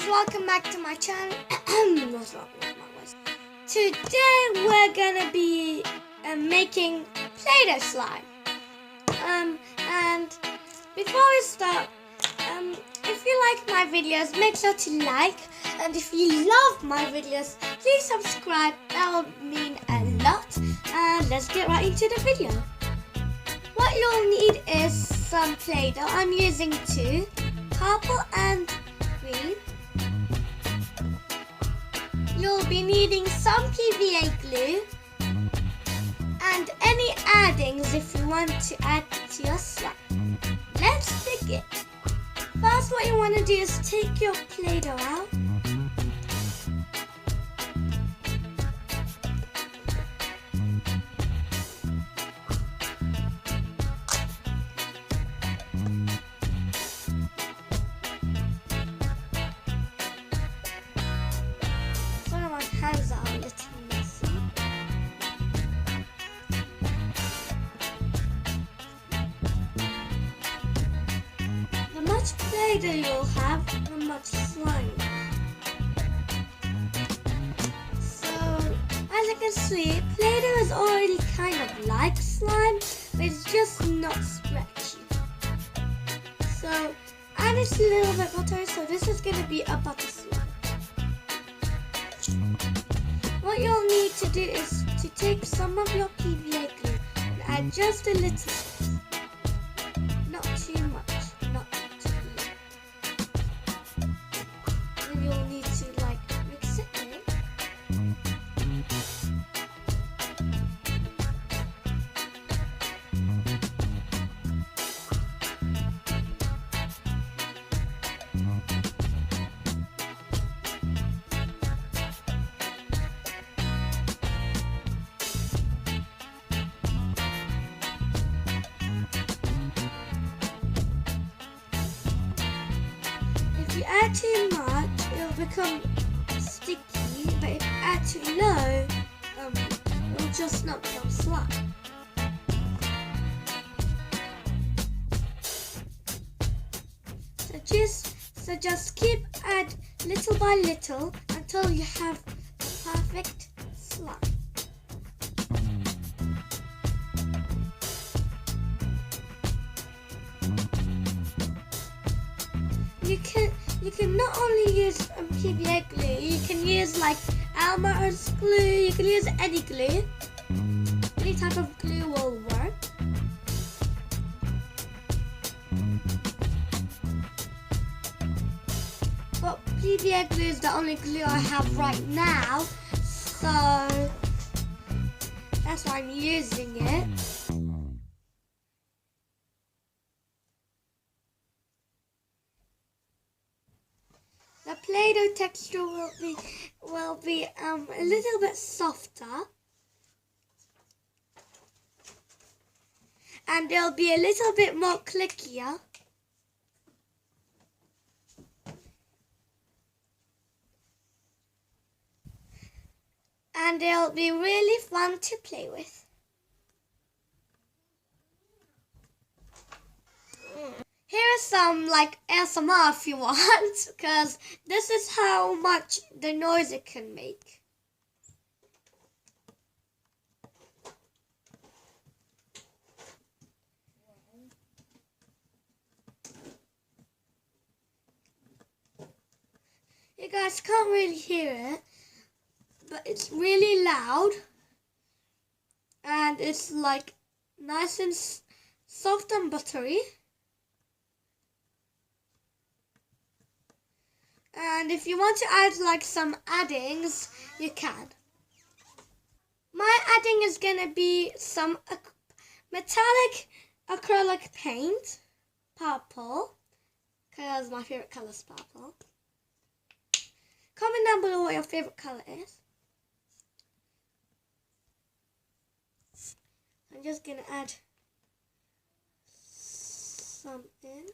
welcome back to my channel. Today we're gonna be making play-doh slime. And before we start, if you like my videos, make sure to like, and if you love my videos, please subscribe. That would mean a lot. And let's get right into the video. What you'll need is some play-doh. I'm using two, purple and green. You'll be needing some PVA glue and any addings if you want to add to your slime. Let's begin. First, what you want to do is take your play-doh out. Hands are a little messy. The much play-doh you'll have, the much slime. So, as you can see, play-doh is already kind of like slime, but it's just not stretchy. So, and it's a little bit buttery, so this is going to be a butter slime. What you'll need to do is to take some of your PVA glue and add just a little, not too much, not too little. Then you'll need to mix it in. If you add too much, it'll become sticky, but if you add too low, it'll just not become slime. So just keep add little by little until you have the perfect slime. You can not only use PVA glue, you can use Elmer's glue, you can use any glue. Any type of glue will work. But PVA glue is the only glue I have right now, so that's why I'm using it. The play-doh texture will be a little bit softer, and it'll be a little bit more clickier. And it'll be really fun to play with. Here is some ASMR if you want, because this is how much the noise it can make. You guys can't really hear it, but it's really loud, and it's nice and soft and buttery. And if you want to add some addings, you can. My adding is going to be some metallic acrylic paint, purple, because my favorite color is purple. Comment down below what your favorite color is. I'm just going to add some in.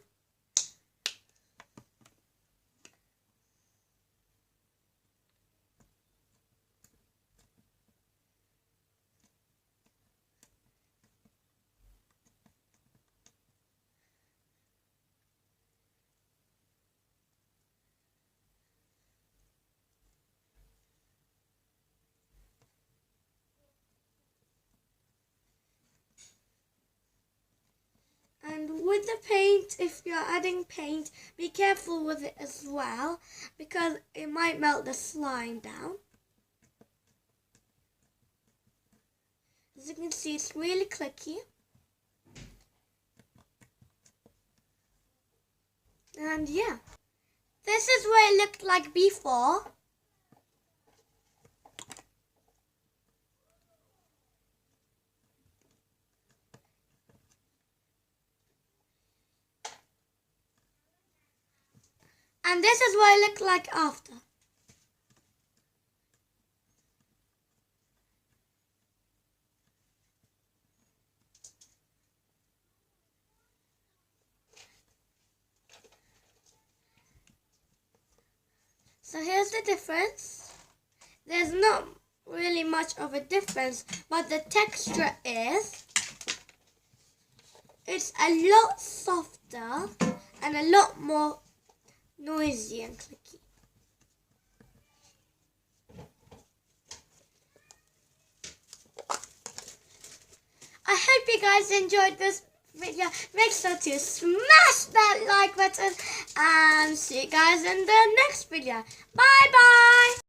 And with the paint, if you're adding paint, be careful with it as well, because it might melt the slime down. As you can see, it's really clicky. And yeah, this is what it looked like before. And this is what it looked like after. So here's the difference. There's not really much of a difference, but the texture is, it's a lot softer and a lot more noisy and clicky. I hope you guys enjoyed this video. Make sure to smash that like button and see you guys in the next video. Bye bye.